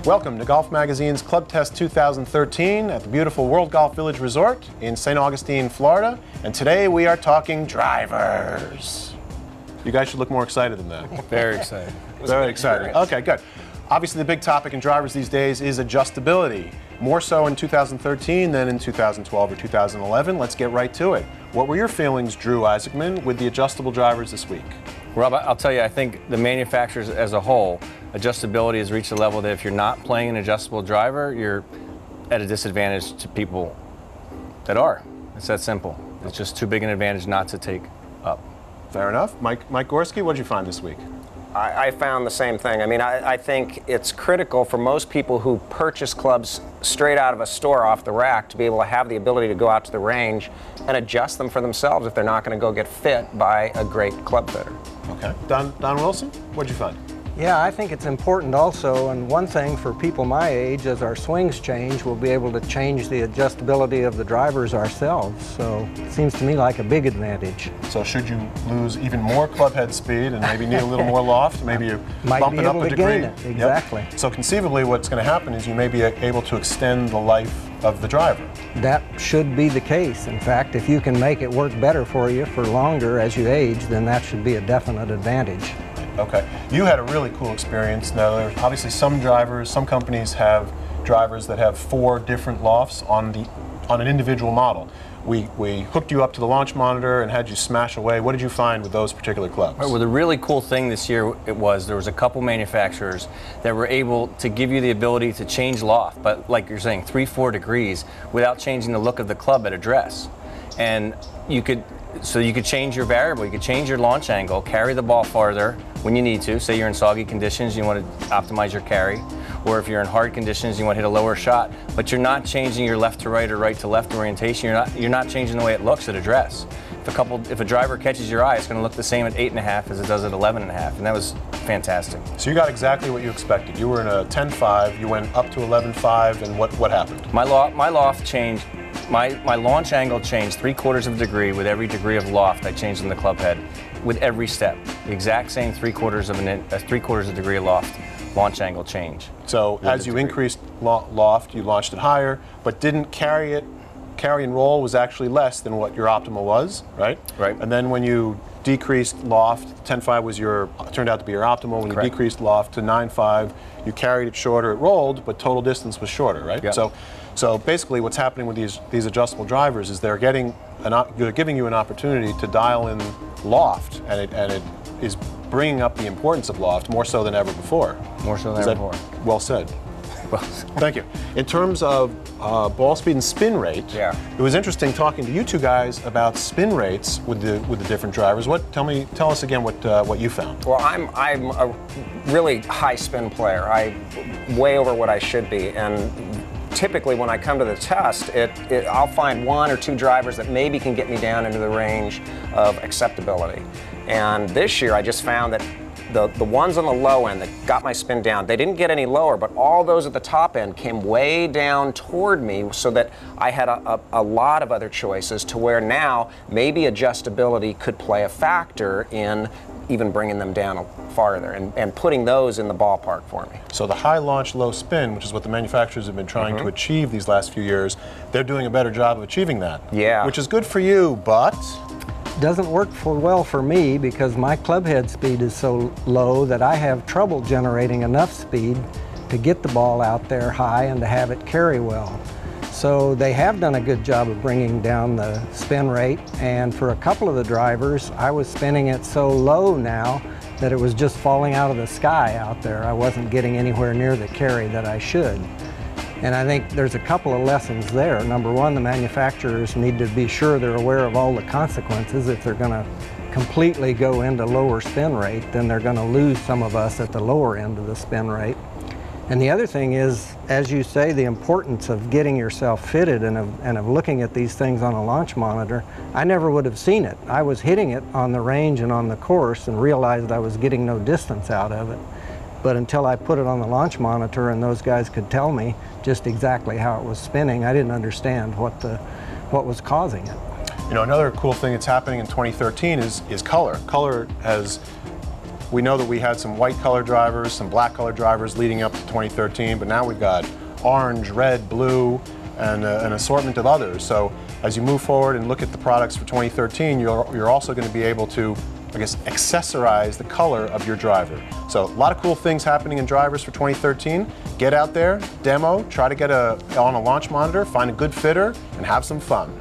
Welcome to Golf Magazine's Club Test 2013 at the beautiful World Golf Village Resort in St. Augustine, Florida. And today we are talking drivers. You guys should look more excited than that. Very excited. Very excited. Okay, good. Obviously the big topic in drivers these days is adjustability. More so in 2013 than in 2012 or 2011. Let's get right to it. What were your feelings, Drew Isaacman, with the adjustable drivers this week? Rob, I'll tell you, I think the manufacturers as a whole, adjustability has reached a level that if you're not playing an adjustable driver, you're at a disadvantage to people that are. It's that simple. It's just too big an advantage not to take up. Fair enough. Mike Gorski, what did you find this week? I found the same thing. I mean, I think it's critical for most people who purchase clubs straight out of a store off the rack to be able to have the ability to go out to the range and adjust them for themselves if they're not going to go get fit by a great club fitter. Okay. Don Wilson, what did you find? Yeah, I think it's important also, and one thing for people my age, as our swings change, we'll be able to change the adjustability of the drivers ourselves. So it seems to me like a big advantage. So should you lose even more club head speed and maybe need a little more loft, maybe you might bump be it up able a to degree. gain it. Exactly. Yep. So conceivably what's going to happen is you may be able to extend the life of the driver. That should be the case. In fact, if you can make it work better for you for longer as you age, then that should be a definite advantage. Okay. You had a really cool experience. Now, there's obviously some drivers, some companies have drivers that have 4 different lofts on an individual model. We hooked you up to the launch monitor and had you smash away. What did you find with those particular clubs? Well, the really cool thing this year there was a couple manufacturers that were able to give you the ability to change loft, but like you're saying, 3-4 degrees without changing the look of the club at address. And you could change your variable, you could change your launch angle, carry the ball farther when you need to. Say you're in soggy conditions, you want to optimize your carry. Or if you're in hard conditions, you want to hit a lower shot. But you're not changing your left to right or right to left orientation. You're not changing the way it looks at address. If a driver catches your eye, it's going to look the same at 8.5 as it does at 11.5, and that was fantastic. So you got exactly what you expected. You were in a 10.5, you went up to 11.5, and what happened? My loft changed. My launch angle changed 3/4 of a degree with every degree of loft I changed in the club head, with every step. The exact same 3/4 of a degree of loft launch angle change. So as you increased loft, you launched it higher, but didn't carry and roll was actually less than what your optimal was, right? Right. And then when you decreased loft, 10.5 turned out to be your optimal. When Correct. you decreased loft to 9.5, you carried it shorter, it rolled, but total distance was shorter, right? Yep. So basically what's happening with these adjustable drivers is they're giving you an opportunity to dial in loft, and it is bringing up the importance of loft more so than ever before. More so than ever before. Well said. Well, Thank you. In terms of ball speed and spin rate, yeah. It was interesting talking to you two guys about spin rates with the different drivers. Tell us again what you found. Well, I'm a really high spin player. I'm way over what I should be, and typically when I come to the test, I'll find 1 or 2 drivers that maybe can get me down into the range of acceptability. And this year I just found that the ones on the low end that got my spin down, they didn't get any lower, but all those at the top end came way down toward me, so that I had a lot of other choices to where now maybe adjustability could play a factor in even bringing them down farther and putting those in the ballpark for me. So the high launch, low spin, which is what the manufacturers have been trying to achieve these last few years, they're doing a better job of achieving that. Yeah. Which is good for you, but Doesn't work well for me because my club head speed is so low that I have trouble generating enough speed to get the ball out there high and to have it carry well. So they have done a good job of bringing down the spin rate, and for a couple of the drivers I was spinning it so low now that it was just falling out of the sky out there. I wasn't getting anywhere near the carry that I should. And I think there's a couple of lessons there. Number one, the manufacturers need to be sure they're aware of all the consequences. If they're going to completely go into lower spin rate, then they're going to lose some of us at the lower end of the spin rate. And the other thing is, as you say, the importance of getting yourself fitted and of looking at these things on a launch monitor. I never would have seen it. I was hitting it on the range and on the course and realized I was getting no distance out of it. But until I put it on the launch monitor and those guys could tell me just exactly how it was spinning, I didn't understand what was causing it. You know, another cool thing that's happening in 2013 is color. Color has We know that we had some white color drivers, some black color drivers leading up to 2013, but now we've got orange, red, blue, and an assortment of others. So as you move forward and look at the products for 2013, you're also going to be able to, I guess, accessorize the color of your driver. So a lot of cool things happening in drivers for 2013. Get out there, demo, try to get on a launch monitor, find a good fitter, and have some fun.